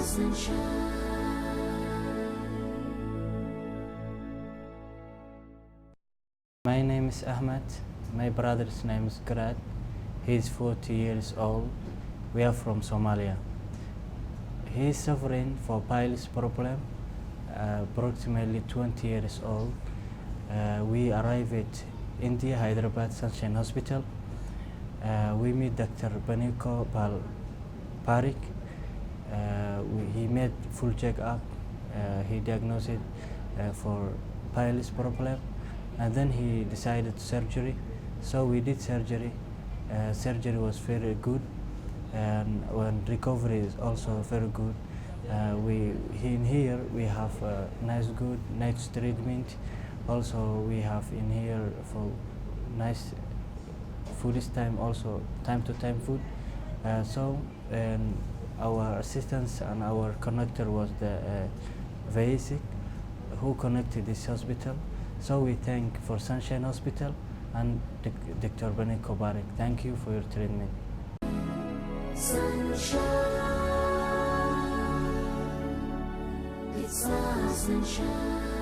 My name is Ahmed. My brother's name is Garaad. He's 40 years old. We are from Somalia. He is suffering for piles problem, approximately 20 years old. We arrived at India, Hyderabad Sunshine Hospital. We meet Dr. Venugopal Pareek. He made full check-up. He diagnosed it for piles problem, and then he decided surgery. So we did surgery. Surgery was very good, and when recovery is also very good. In here we have nice treatment. Also we have in here for nice food is time, also time to time food. And our assistants and our connector was the VASIC who connected this hospital. So we thank for Sunshine Hospital and Dr. Venugopal Pareek. Thank you for your treatment. Sunshine, it's our sunshine.